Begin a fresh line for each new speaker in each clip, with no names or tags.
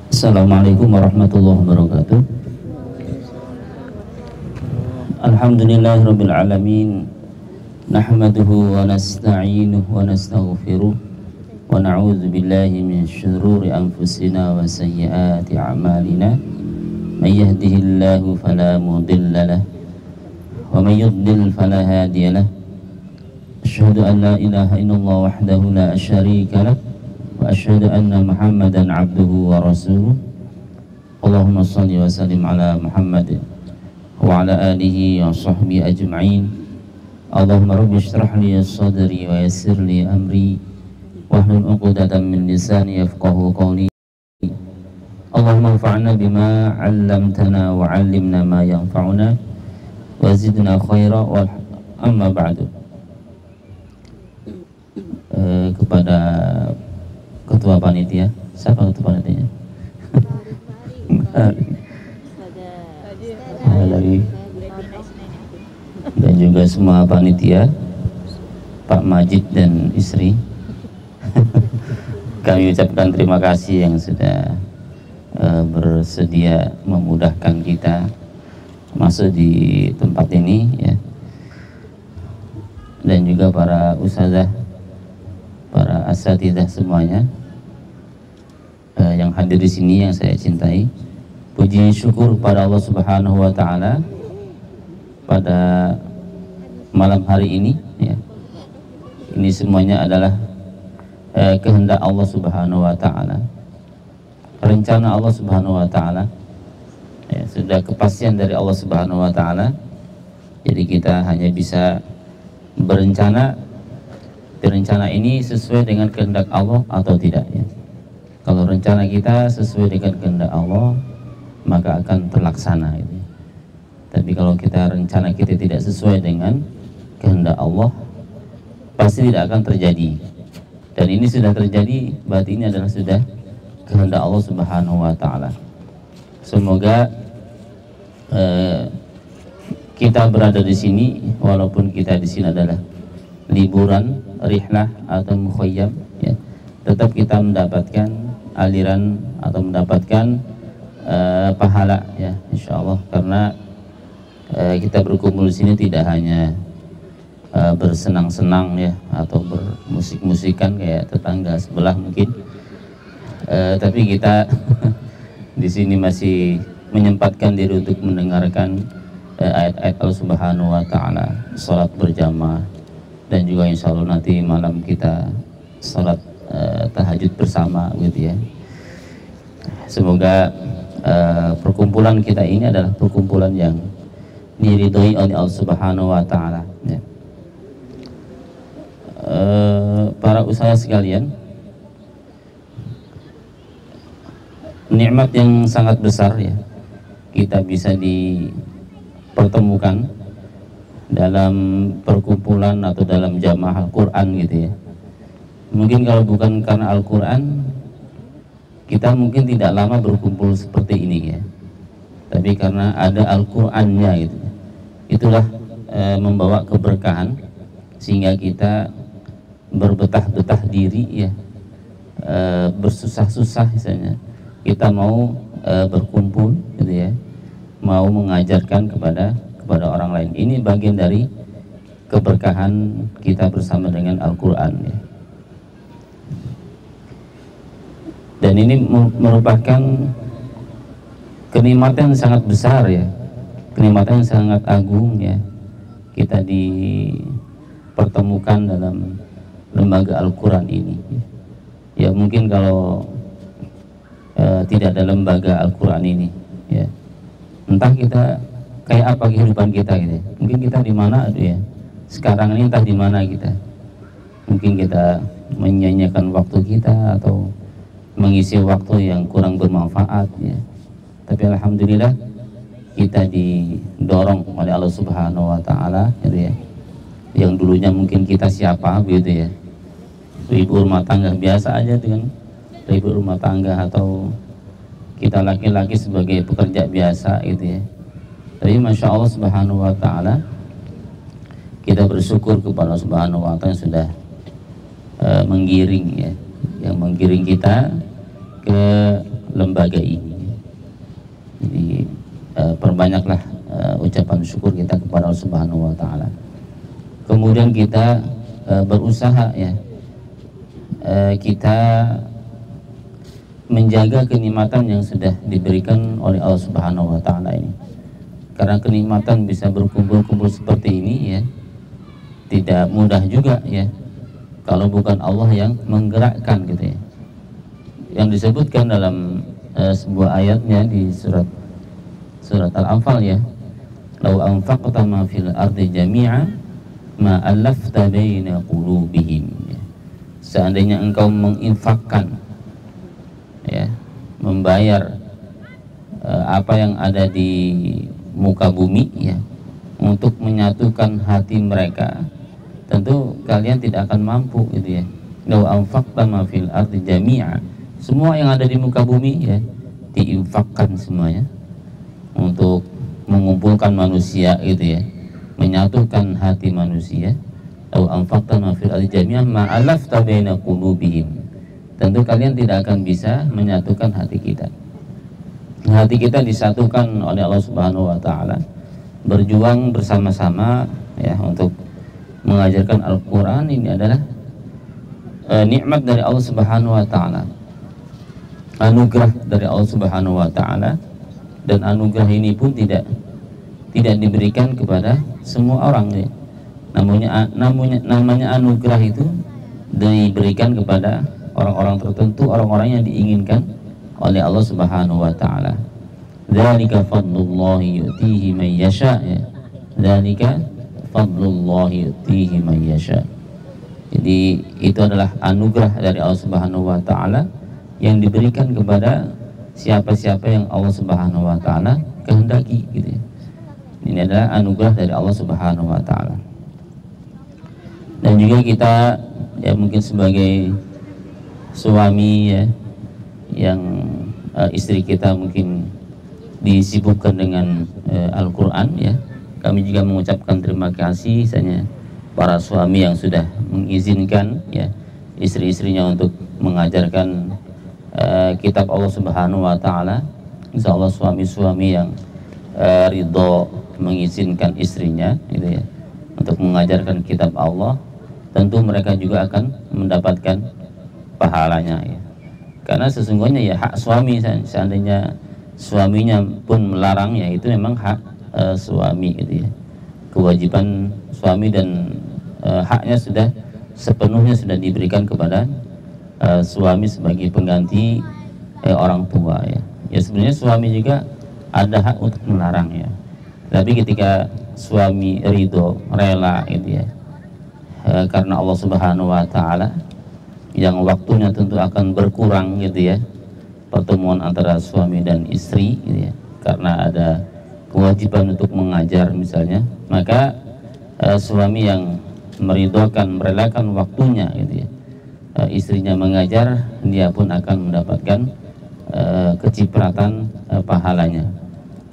Assalamualaikum warahmatullahi wabarakatuh. Alhamdulillahirabbil alamin. Nahmaduhu wa nasta'inuhu wa nastaghfiruh wa na'udzu billahi min syururi anfusina wa sayyiati a'malina. May yahdihillahu fala mudilla lahu wa may yudlil fala hadiya lahu. Asyhadu an la ilaha illallah wahdahu la syarika lahu wa asyhadu anna Muhammadan abduhu wa rasuluh. Allahumma shalli wa sallim ala Muhammad wa ala alihi wa sahbihi ajma'in. Allahumma rabbi shrah li sadri wa yassir li amri wahlul 'uqdatam min lisani yafqahu qawli. Allahumma anfa'na bima 'allamtana wa 'allimna ma yanfa'una wa zidna khaira wa amma ba'du. Kepada ketua panitia, siapa ketua panitianya? Lagi. Dan juga semua panitia, Pak Majid dan istri. Kami ucapkan terima kasih yang sudah bersedia memudahkan kita masuk di tempat ini, ya. Dan juga para ustazah, para asatidzah semuanya yang hadir di sini yang saya cintai. Puji syukur pada Allah Subhanahu wa taala pada malam hari ini, ya. Ini semuanya adalah kehendak Allah Subhanahu wa taala. Rencana Allah Subhanahu wa taala. Ya, sudah kepastian dari Allah Subhanahu wa taala. Jadi kita hanya bisa berencana. Rencana ini sesuai dengan kehendak Allah atau tidak, ya. Kalau rencana kita sesuai dengan kehendak Allah, maka akan terlaksana, gitu. Tapi kalau rencana kita tidak sesuai dengan kehendak Allah, pasti tidak akan terjadi. Dan ini sudah terjadi, berarti ini adalah sudah kehendak Allah Subhanahu wa taala. Semoga kita berada di sini, walaupun kita di sini adalah liburan, rihlah atau mukhayyam, ya, tetap kita mendapatkan aliran atau mendapatkan pahala, ya, insyaallah. Karena kita berkumpul di sini tidak hanya bersenang-senang, ya, atau bermusik-musikan kayak tetangga sebelah mungkin, tapi kita di sini masih menyempatkan diri untuk mendengarkan ayat-ayat Allah Subhanahu wa taala, salat berjamaah, dan juga insya Allah nanti malam kita salat tahajud bersama, gitu, ya. Semoga perkumpulan kita ini adalah perkumpulan yang diridhoi oleh Allah Subhanahu wa taala, ya. Para usaha sekalian, nikmat yang sangat besar, ya, kita bisa dipertemukan dalam perkumpulan atau dalam jamaah Al-Quran, gitu, ya. Mungkin kalau bukan karena Al-Quran, kita mungkin tidak lama berkumpul seperti ini, ya. Tapi karena ada Al-Qurannya, gitu, itulah membawa keberkahan, sehingga kita berbetah-betah diri, ya, bersusah-susah misalnya kita mau berkumpul, gitu, ya, mau mengajarkan kepada orang lain. Ini bagian dari keberkahan kita bersama dengan Al-Quran, ya. Dan ini merupakan kenikmatan yang sangat besar, ya, kenikmatan yang sangat agung, ya. Kita dipertemukan dalam lembaga Al-Quran ini, ya. Mungkin kalau tidak ada lembaga Al-Quran ini, ya, entah kita kayak apa kehidupan kita, gitu, ya. Mungkin kita di mana, ya, sekarang ini entah di mana kita. Mungkin kita menyanyiakan waktu kita atau mengisi waktu yang kurang bermanfaat, ya. Tapi alhamdulillah kita didorong oleh Allah Subhanahu wa taala, gitu, ya. Yang dulunya mungkin kita siapa, gitu, ya, ibu rumah tangga biasa aja dengan ibu rumah tangga, atau kita laki-laki sebagai pekerja biasa, gitu, ya. Tapi masya Allah Subhanahu wa taala, kita bersyukur kepada Allah Subhanahu wa taala yang sudah menggiring, ya, yang menggiring kita ke lembaga ini. Jadi perbanyaklah ucapan syukur kita kepada Allah Subhanahu wa taala. Kemudian kita berusaha ya, kita menjaga kenikmatan yang sudah diberikan oleh Allah Subhanahu wa taala ini. Karena kenikmatan bisa berkumpul-kumpul seperti ini ya, tidak mudah juga ya kalau bukan Allah yang menggerakkan gitu ya. Yang disebutkan dalam sebuah ayatnya di surat Al-Anfal ya, "Lau anfaqta ma fil ardi jami'a ma alafta baina qulubihim." Ya. Seandainya engkau menginfakkan ya, membayar apa yang ada di muka bumi ya, untuk menyatukan hati mereka, tentu kalian tidak akan mampu gitu ya. Lau anfaqta ma fil ardi jami'a, semua yang ada di muka bumi ya diinfakkan semuanya untuk mengumpulkan manusia gitu ya, menyatukan hati manusia. Lau anfaqta ma fil ardi jami'a ma alafta baina qulubihim, tentu kalian tidak akan bisa menyatukan hati kita. Hati kita disatukan oleh Allah Subhanahu wa taala, berjuang bersama-sama ya untuk mengajarkan Al-Qur'an. Ini adalah nikmat dari Allah Subhanahu wa taala, anugerah dari Allah Subhanahu wa taala, dan anugerah ini pun tidak diberikan kepada semua orang ya. Namanya anugerah itu diberikan kepada orang-orang tertentu, orang-orang yang diinginkan oleh Allah Subhanahu wa taala. Dzalika fadlullahi yu'tihi man yasha ya. Dzalika fadlullahi yu'tihi man yasha. Jadi itu adalah anugerah dari Allah Subhanahu wa taala yang diberikan kepada siapa-siapa yang Allah Subhanahu wa taala kehendaki gitu ya. Ini adalah anugerah dari Allah Subhanahu wa taala. Dan juga kita ya mungkin sebagai suami ya, yang istri kita mungkin disibukkan dengan Al-Quran ya, kami juga mengucapkan terima kasih misalnya para suami yang sudah mengizinkan ya istri-istrinya untuk mengajarkan kitab Allah Subhanahu wa taala. Insyaallah suami-suami yang ridho mengizinkan istrinya gitu ya untuk mengajarkan kitab Allah, tentu mereka juga akan mendapatkan pahalanya ya. Karena sesungguhnya ya hak suami, seandainya suaminya pun melarang ya itu memang hak suami gitu ya. Kewajiban suami dan haknya sudah sepenuhnya sudah diberikan kepada suami sebagai pengganti orang tua ya. Ya sebenarnya suami juga ada hak untuk melarang ya. Tapi ketika suami ridho, rela gitu ya, karena Allah Subhanahu wa taala, yang waktunya tentu akan berkurang gitu ya, pertemuan antara suami dan istri gitu ya, karena ada kewajiban untuk mengajar misalnya, maka suami yang meridhokan, merelakan waktunya gitu ya, istrinya mengajar, dia pun akan mendapatkan kecipratan pahalanya,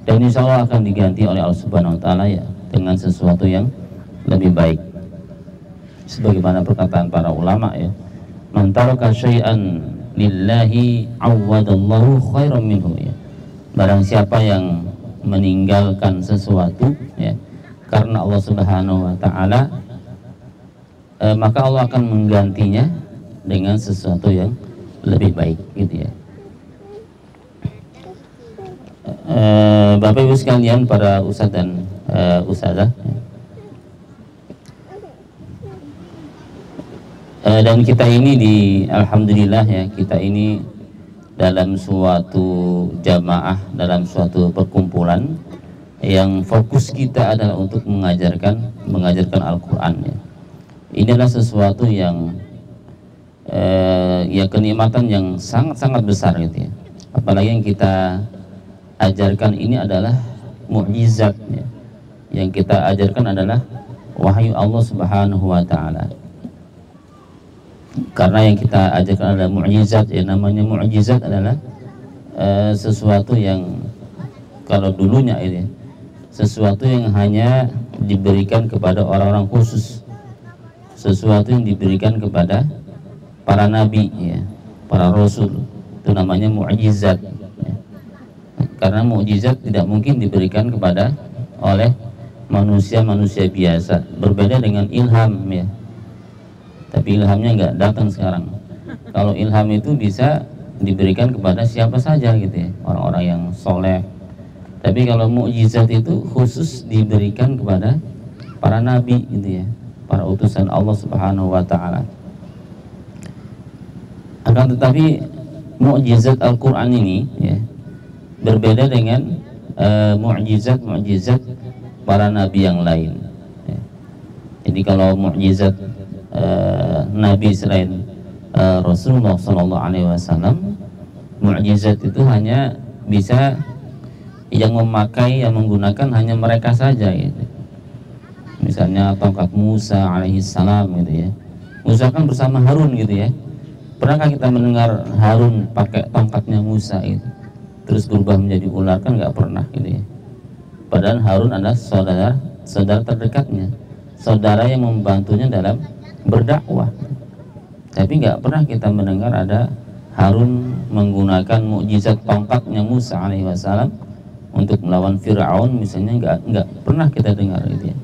dan insya Allah akan diganti oleh Allah Subhanahu wa taala ya dengan sesuatu yang lebih baik. Sebagaimana perkataan para ulama ya, man taraka syai'an lillahi awwadallahu khairan minhu ya. Barang siapa yang meninggalkan sesuatu ya karena Allah Subhanahu wa taala, maka Allah akan menggantinya dengan sesuatu yang lebih baik gitu ya. Bapak Ibu sekalian, para ustadz dan ustadzah ya. Dan kita ini alhamdulillah ya, kita ini dalam suatu jamaah, dalam suatu perkumpulan yang fokus kita adalah untuk mengajarkan Al-Quran ya. Ini adalah sesuatu yang ya kenikmatan yang sangat-sangat besar gitu ya. Apalagi yang kita ajarkan ini adalah mukjizat ya. Yang kita ajarkan adalah wahyu Allah Subhanahu wa taala. Karena yang kita ajarkan adalah mukjizat ya, namanya mukjizat adalah sesuatu yang kalau dulunya ini sesuatu yang hanya diberikan kepada orang-orang khusus, sesuatu yang diberikan kepada para nabi ya, para rasul, Itu namanya mukjizat. Karena mukjizat tidak mungkin diberikan kepada oleh manusia-manusia biasa. Berbeda dengan ilham ya. Tapi ilhamnya nggak datang sekarang. Kalau ilham itu bisa diberikan kepada siapa saja gitu ya, orang-orang yang soleh. Tapi kalau mukjizat itu khusus diberikan kepada para nabi gitu ya, para utusan Allah Subhanahu wa taala. Akan tetapi mukjizat Al-Qur'an ini ya, berbeda dengan mukjizat para nabi yang lain ya. Jadi kalau mukjizat nabi selain Rasulullah Sallallahu Alaihi Wasallam, mukjizat itu hanya bisa yang memakai, yang menggunakan hanya mereka saja gitu. Misalnya tongkat Musa alaihissalam gitu ya. Musa kan bersama Harun gitu ya. Pernahkah kita mendengar Harun pakai tongkatnya Musa itu terus berubah menjadi ular? Kan nggak pernah gitu ya. Padahal Harun adalah saudara terdekatnya, saudara yang membantunya dalam berdakwah. Tapi nggak pernah kita mendengar ada Harun menggunakan mukjizat tongkatnya Musa alaihissalam untuk melawan Fir'aun misalnya, nggak pernah kita dengar gitu ya.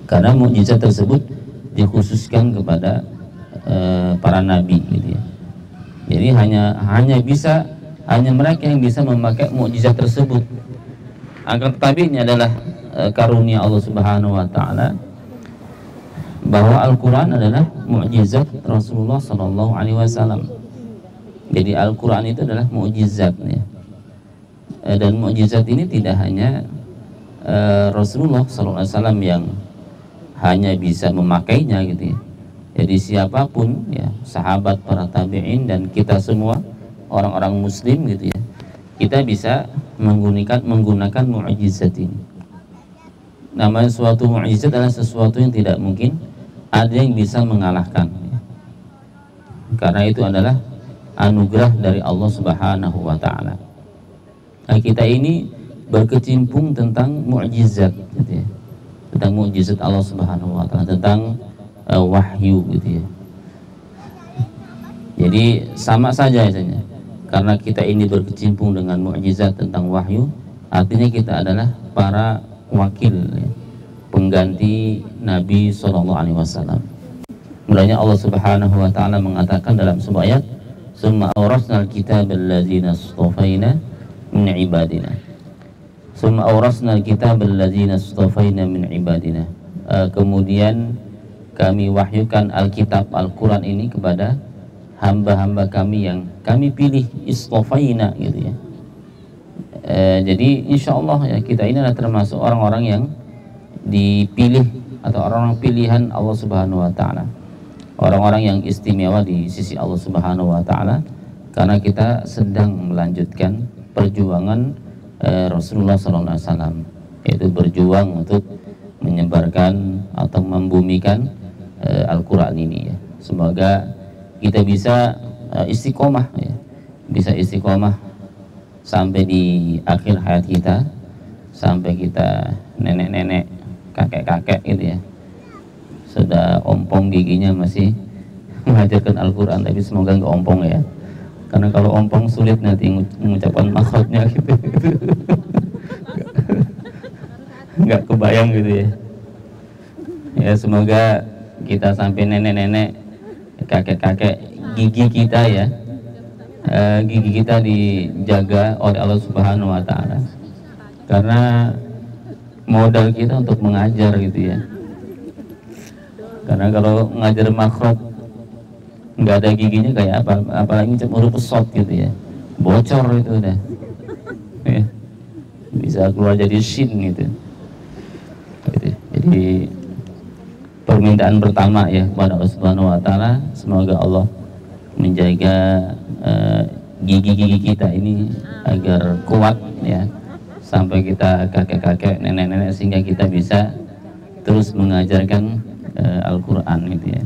Karena mukjizat tersebut dikhususkan kepada para nabi gitu ya. Jadi hanya mereka yang bisa memakai mukjizat tersebut. Akan tetapi ini adalah karunia Allah Subhanahu wa taala, bahwa Al-Quran adalah mukjizat Rasulullah Sallallahu Alaihi Wasallam. Jadi Al-Quran itu adalah mukjizat ya. Dan mukjizat ini tidak hanya Rasulullah Sallallahu Alaihi Wasallam yang hanya bisa memakainya gitu ya. Jadi siapapun ya, sahabat, para tabi'in, dan kita semua orang-orang muslim gitu ya, kita bisa menggunakan mukjizat ini. Namanya suatu mukjizat adalah sesuatu yang tidak mungkin ada yang bisa mengalahkan, karena itu adalah anugerah dari Allah Subhanahu wa taala. Nah, kita ini berkecimpung tentang mukjizat gitu ya, tentang mukjizat Allah Subhanahu wa taala, tentang wahyu gitu ya. Jadi sama saja misalnya, karena kita ini berkecimpung dengan mukjizat tentang wahyu, artinya kita adalah para wakil ya, pengganti Nabi Sallallahu Alaihi Wasallam. Mulanya Allah Subhanahu Wa Taala mengatakan dalam sebuah ayat, "Summa awrasnal kitab alladzina istafaina min ibadina." Summa awrasnal kitab alladzina istafaina min ibadina. Kemudian kami wahyukan Alkitab Al-Quran ini kepada hamba-hamba kami yang kami pilih, istafaina gitu ya. Jadi insya Allah ya, kita ini adalah termasuk orang-orang yang dipilih atau orang-orang pilihan Allah Subhanahu wa taala, orang-orang yang istimewa di sisi Allah Subhanahu wa taala, karena kita sedang melanjutkan perjuangan Rasulullah sallallahu alaihi wasallam, yaitu berjuang untuk menyebarkan atau membumikan Al-Qur'an ini ya. Semoga kita bisa istiqomah ya, bisa istiqomah sampai di akhir hayat kita, sampai kita nenek-nenek, kakek-kakek gitu ya, sudah ompong giginya masih mengajarkan Al-Quran. Tapi semoga nggak ompong ya, karena kalau ompong sulit nanti mengucapkan makhluknya gitu. Nggak kebayang gitu ya. Ya semoga kita sampai nenek-nenek, kakek-kakek, gigi kita ya, gigi kita dijaga oleh Allah Subhanahu wa taala, karena modal kita untuk mengajar gitu ya. Karena kalau ngajar makhluk nggak ada giginya kayak apa, apalagi huruf pesot gitu ya, bocor itu udah ya, bisa keluar jadi shin gitu. Jadi permintaan pertama ya kepada Allah Subhanahu wa taala, semoga Allah menjaga gigi-gigi kita ini agar kuat ya, sampai kita kakek-kakek, nenek-nenek, sehingga kita bisa terus mengajarkan Al-Quran gitu ya.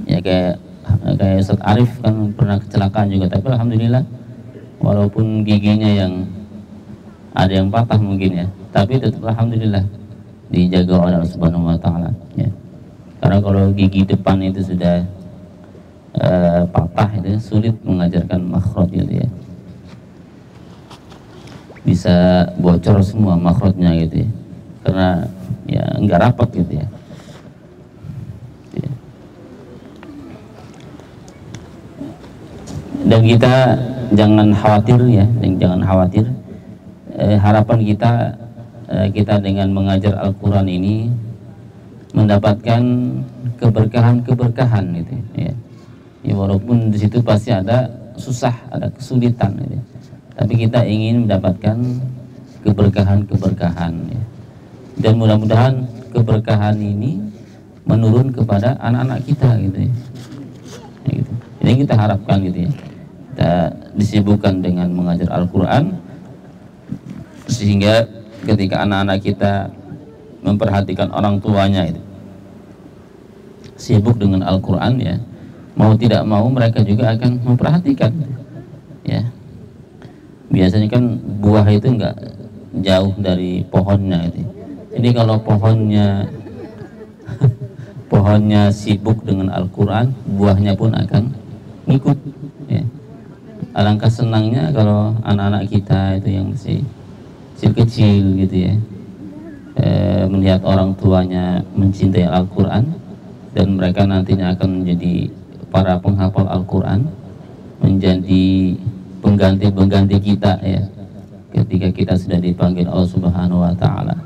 Ya kayak Ustaz Arif kan pernah kecelakaan juga, tapi alhamdulillah walaupun giginya yang ada yang patah mungkin ya, tapi tetap alhamdulillah dijaga oleh Allah Subhanahu wa taala ya. Karena kalau gigi depan itu sudah patah itu sulit mengajarkan makhraj gitu ya, bisa bocor semua makhrajnya gitu ya, karena ya nggak rapat gitu ya. Dan kita jangan khawatir ya, jangan khawatir. Harapan kita kita dengan mengajar Al-Quran ini mendapatkan keberkahan-keberkahan gitu ya. Ya walaupun di situ pasti ada susah, ada kesulitan gitu. Tapi kita ingin mendapatkan keberkahan-keberkahan ya. Dan mudah-mudahan keberkahan ini menurun kepada anak-anak kita gitu ya. Gitu. Ini kita harapkan gitu ya. Kita disibukkan dengan mengajar Al-Quran sehingga ketika anak-anak kita memperhatikan orang tuanya itu sibuk dengan Al-Quran ya, mau tidak mau mereka juga akan memperhatikan ya. Biasanya kan buah itu enggak jauh dari pohonnya itu. Jadi kalau pohonnya sibuk dengan Al-Quran, buahnya pun akan ngikut ya. Alangkah senangnya kalau anak-anak kita itu yang masih kecil gitu ya, melihat orang tuanya mencintai Al-Quran dan mereka nantinya akan menjadi para penghafal Al-Quran, menjadi pengganti kita ya ketika kita sudah dipanggil Allah Subhanahu wa Ta'ala.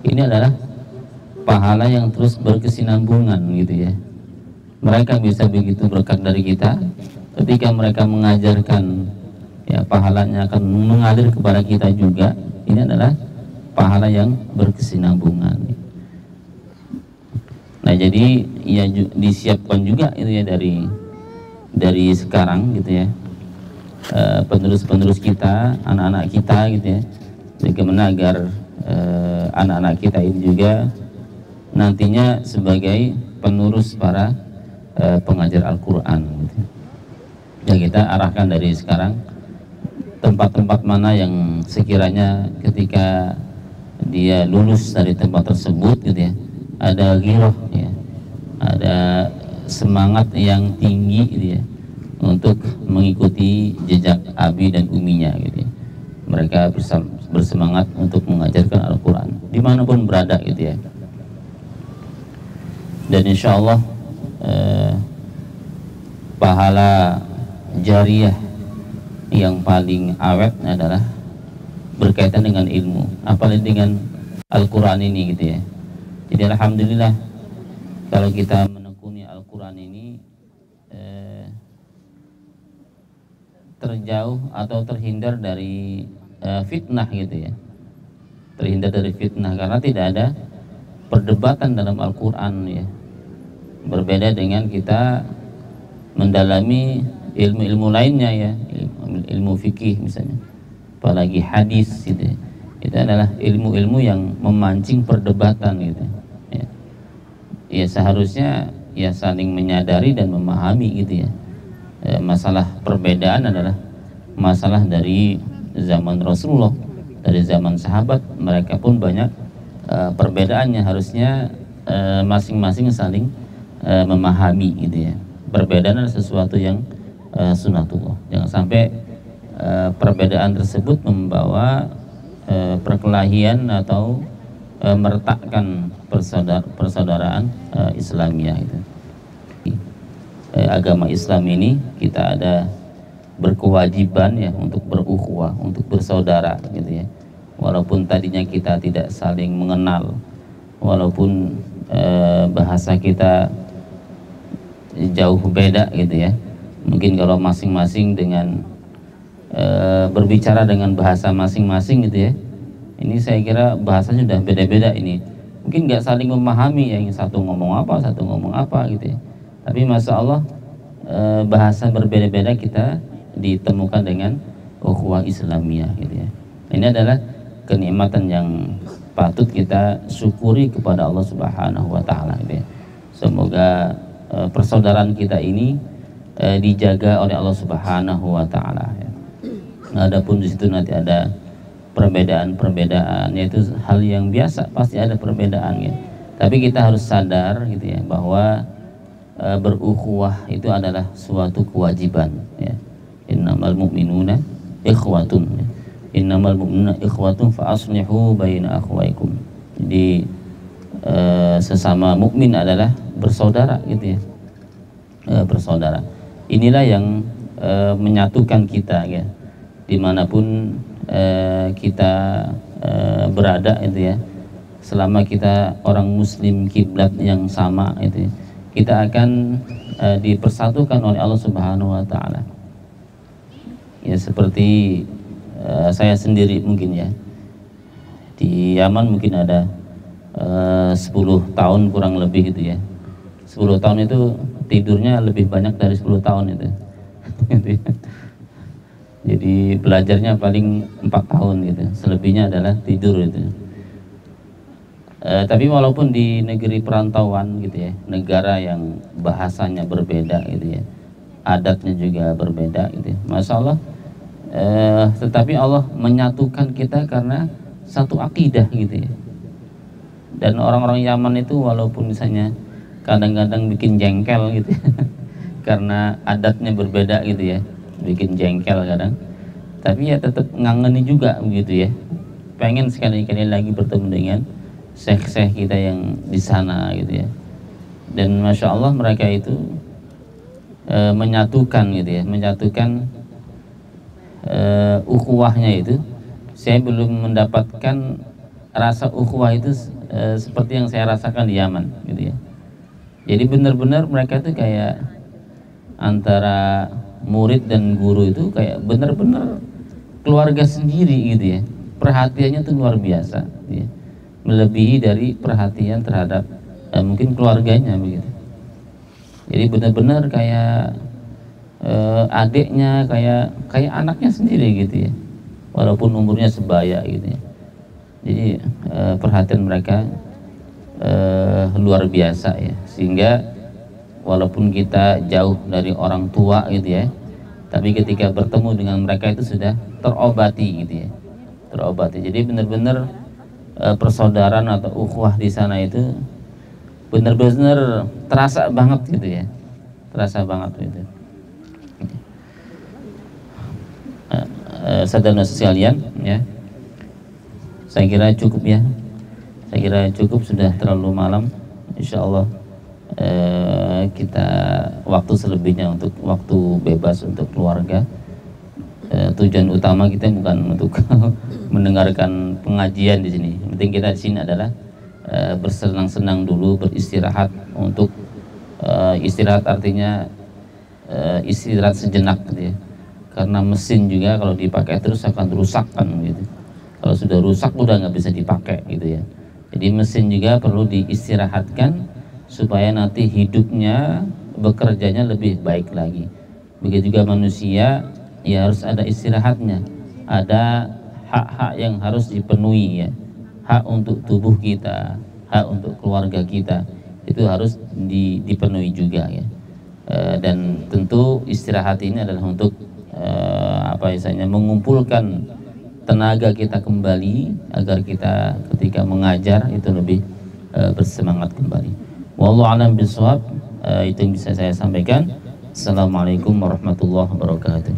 Ini adalah pahala yang terus berkesinambungan gitu ya. Mereka bisa begitu berkat dari kita, ketika mereka mengajarkan ya pahalanya akan mengalir kepada kita juga. Ini adalah pahala yang berkesinambungan. Nah jadi ya disiapkan juga itu ya dari sekarang gitu ya, penerus-penerus kita, anak-anak kita gitu ya, bagaimana agar anak-anak kita ini juga nantinya sebagai penerus para pengajar Al-Quran gitu. Ya kita arahkan dari sekarang tempat-tempat mana yang sekiranya ketika dia lulus dari tempat tersebut gitu ya, ada ghirah ya, ada semangat yang tinggi gitu ya untuk mengikuti jejak abi dan uminya gitu ya. Mereka bersemangat untuk mengajarkan Al-Quran dimanapun berada gitu ya. Dan insya Allah pahala jariyah yang paling awet adalah berkaitan dengan ilmu, apalagi dengan Al-Quran ini gitu ya. Jadi alhamdulillah kalau kita menekuni Al-Quran ini terjauh atau terhindar dari fitnah gitu ya, terhindar dari fitnah karena tidak ada perdebatan dalam Al-Quran ya. Berbeda dengan kita mendalami ilmu-ilmu lainnya ya, ilmu fikih misalnya, apalagi hadis gitu ya. Itu adalah ilmu-ilmu yang memancing perdebatan gitu ya. Ya seharusnya ya saling menyadari dan memahami gitu ya. Masalah perbedaan adalah masalah dari zaman Rasulullah, dari zaman sahabat, mereka pun banyak perbedaannya, harusnya masing-masing saling memahami gitu ya. Perbedaan adalah sesuatu yang sunatullah. Jangan sampai perbedaan tersebut membawa perkelahian atau meretakkan persaudaraan Islamiyah itu. Agama Islam ini kita ada berkewajiban ya untuk berukhuwah, untuk bersaudara gitu ya. Walaupun tadinya kita tidak saling mengenal, walaupun bahasa kita jauh beda gitu ya. Mungkin kalau masing-masing dengan berbicara dengan bahasa masing-masing gitu ya, ini saya kira bahasanya sudah beda-beda ini. Mungkin nggak saling memahami ya, yang satu ngomong apa gitu ya. Tapi masya Allah bahasa berbeda-beda kita ditemukan dengan ukhuwah Islamiyah gitu ya. Ini adalah kenikmatan yang patut kita syukuri kepada Allah Subhanahu wa Ta'ala gitu ya. Semoga persaudaraan kita ini dijaga oleh Allah Subhanahu wa Ta'ala ya. Adapun di situ nanti ada perbedaan-perbedaan, yaitu hal yang biasa, pasti ada perbedaan ya. Tapi kita harus sadar gitu ya bahwa berukhuwah itu adalah suatu kewajiban, ya. Innamal mu'minuna ikhwatun, ya. Innamal mu'minuna ikhwatun fa aslihu baina akhwaikum. Jadi sesama mukmin adalah bersaudara, gitu ya. Bersaudara. Inilah yang menyatukan kita, ya. Dimanapun kita berada, itu ya. Selama kita orang muslim kiblat yang sama, itu ya, kita akan dipersatukan oleh Allah Subhanahu wa taala. Ya, seperti saya sendiri mungkin, ya. Di Yaman mungkin ada 10 tahun kurang lebih, gitu ya. 10 tahun itu tidurnya lebih banyak dari 10 tahun itu. Jadi belajarnya paling 4 tahun gitu. Selebihnya adalah tidur itu. Tapi walaupun di negeri perantauan, gitu ya, negara yang bahasanya berbeda, gitu ya, adatnya juga berbeda, gitu ya, Masya Allah, tetapi Allah menyatukan kita karena satu akidah, gitu ya. Dan orang-orang Yaman itu walaupun misalnya kadang-kadang bikin jengkel, gitu ya, karena adatnya berbeda, gitu ya, bikin jengkel kadang, tapi ya tetap ngangeni juga, begitu ya, pengen sekali-kali lagi bertemu dengan syekh-syekh kita yang di sana, gitu ya. Dan Masya Allah mereka itu menyatukan, gitu ya, menyatukan ukhuwahnya itu. Saya belum mendapatkan rasa ukhuwah itu seperti yang saya rasakan di Yaman, gitu ya. Jadi benar-benar mereka itu kayak antara murid dan guru itu kayak benar-benar keluarga sendiri, gitu ya. Perhatiannya itu luar biasa, gitu ya. Melebihi dari perhatian terhadap mungkin keluarganya, begitu. Jadi benar-benar kayak adiknya, kayak anaknya sendiri, gitu ya. Walaupun umurnya sebaya, gitu ya. Jadi perhatian mereka luar biasa, ya. Sehingga walaupun kita jauh dari orang tua, gitu ya, tapi ketika bertemu dengan mereka itu sudah terobati, gitu ya. Terobati. Jadi benar-benar persaudaraan atau ukhuwah di sana itu benar-benar terasa banget, gitu ya, terasa banget, gitu. Saudara sekalian, ya, saya kira cukup, ya, saya kira cukup, sudah terlalu malam. Insya Allah kita waktu selebihnya untuk waktu bebas untuk keluarga. Tujuan utama kita bukan untuk mendengarkan pengajian di sini. Yang penting kita di sini adalah bersenang-senang dulu, beristirahat. Untuk istirahat artinya istirahat sejenak, gitu ya. Karena mesin juga kalau dipakai terus akan rusak, kan, gitu. Kalau sudah rusak udah nggak bisa dipakai, gitu ya. Jadi mesin juga perlu diistirahatkan supaya nanti hidupnya, bekerjanya lebih baik lagi. Begitu juga manusia, ya harus ada istirahatnya, ada hak-hak yang harus dipenuhi, ya. Hak untuk tubuh kita, hak untuk keluarga kita, itu harus dipenuhi juga, ya. Dan tentu istirahat ini adalah untuk mengumpulkan tenaga kita kembali, agar kita ketika mengajar itu lebih bersemangat kembali. Wallahu a'lam bishawab. Itu yang bisa saya sampaikan. Assalamualaikum warahmatullahi wabarakatuh.